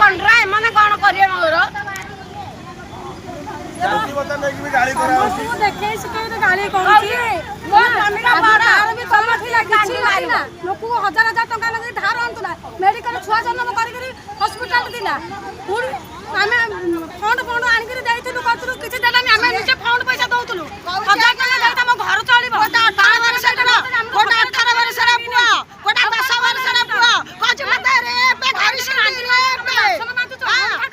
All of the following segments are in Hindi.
पंडरा एमाने कोन करिए मोर जाति बता नै कि गाड़ी करा होची देखे सिके गाड़ी कोची मोर स्वामीरा बड़ा भी कम थिला किछि नाही ना लोक हजार हजार टका लगे धार अंतला मेडिकल छुआ जन्म करी करी हॉस्पिटल दिला पुर आमे फंड आनि करी दैथिलु कतरु किछि देलानी आमे निचे फंड पैसा दउतलु हजार टका दे तम घर चलिबो गोटा 18 वर्ष गोटा 18 वर्ष रा पुआ गोटा 10 वर्ष रा पुआ कछि मते रे पे घरी सिनाती रे पे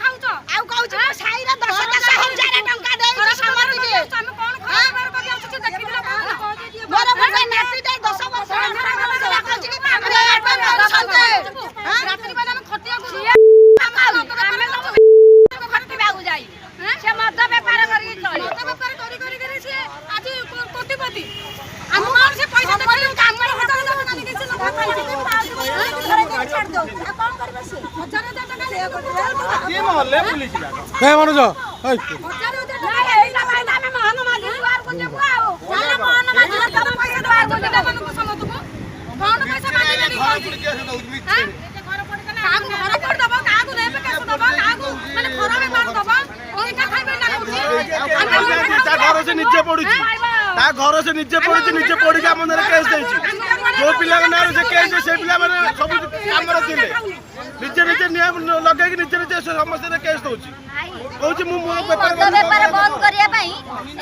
खाउछ आउ कहउछ साईरा 10 हजार टका दे समझ के हम कोन खबर करि आछी देखि दिला मोर भटा नाती दे 10 वर्ष रा कहछि कि बाबरे संते रात्रि बेला हम खटिया को से मद व्यापार करी चली मद व्यापार करी से आज कोटिपति हम मान से पैसा दे काम में हजार हजार बना के से लोग खाई छाड़ दो आ कौन करबे से हजार हजार टका ले ये मोहल्ले पुलिस ला हे मनोज हजार हजार टका एला भाई में महान माजी द्वार को जे बुआओ साला महान माजी तब पैसा द्वार को जे मन को समझ को कौन पैसा मांगे नहीं घर पड़ के दउबी घर पड़ के ना घर पड़ दबो कागु लेबे के दबो कागु माने खरा में मार दबो ओइटा खाइबे ना ता घर से नीचे पड़ुची ता घर से नीचे पड़ुची नीचे पड़ी के हमने केस देछि जो पिला के नाम से केस से पिला माने सब हमर दिले नीचे नीचे नियम लगे कि नीचे नीचे समस्त केस दोछि कहउची मु व्यापार बंद करिया पई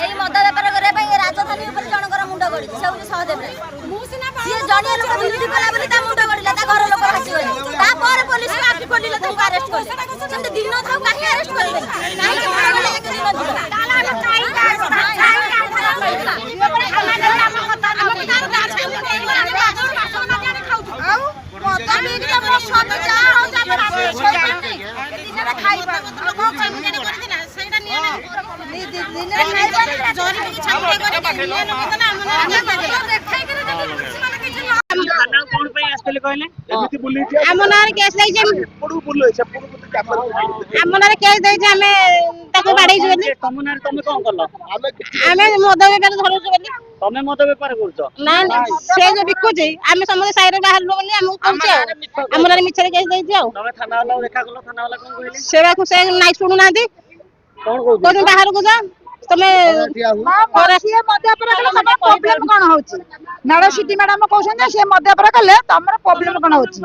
एई मद व्यापार करिया पई राजधानी ऊपर जनकर मुंड गड़ी सब सहदेव रे ये जणिया लोक दुर्नीति कला बोली ता मुंड गड़िला ता घर लोक हसी गले ता पर पुलिस आखि खोलिले ताको अरेस्ट करले सेंते दिन थाउ काहे अरेस्ट करले नाही कि भागले एक दिन दिला ताला काई आम नारे केस देइछे आम नारे केस देइछे हमें ताको बाडैछु बोली तम नारे तमे कोन करलो हमें मद बेपार धरछु बोली तमे मद व्यापार करछो ना से जो बिकुछे हमें समस्त साइरे बाहरलो बोली हम कहछे आम नारे मिछरे केस देइछे आ तमे थाना वाला देखा करलो थाना वाला कोन कहले सेवा को से नाइ सुनु नांती कोन कहू कोन बाहर को जा तमे सिए मध्यपर कले तमर प्रॉब्लम कोन होची नाडा सिटी मैडम कहउछन जे मध्यपर कले तमर प्रॉब्लम कोन होची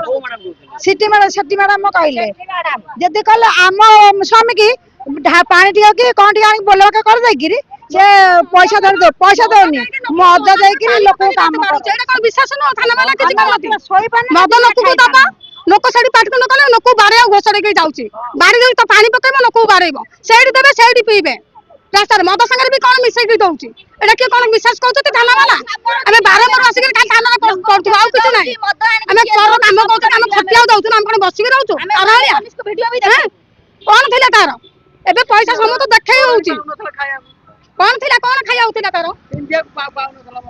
सिटी मैडम कहले जदी कले आम स्वामी की पानी टिया की कोन टिया बोलवा के कर दे गिरी से पैसा दे पैसा देनी मद दे कि लोक काम कर जेडा कोन विश्वास न थाना वाला किछ करती सोई पानी मद लोक को दबा लोक सेडी पाटक न कले लोक बारे घोसरे के जाउची बारे जो तो पानी पकेबो लोक बारेबो सेडी देबे सेडी पीबे रास्ता मद संगे भी कोन मिसै के दउची एटा के कोन विश्वास करछते थाना वाला हमें बारंबार आसी के थाना करतु आउ किछ नै हमें कर काम करछे हम खटिया दउछु हम कोन बसी के रहउछु अरहरिया कोन थिला तार एबे पैसा समूह तो देखै होउची कोन थिला कोन खाया होतिला तार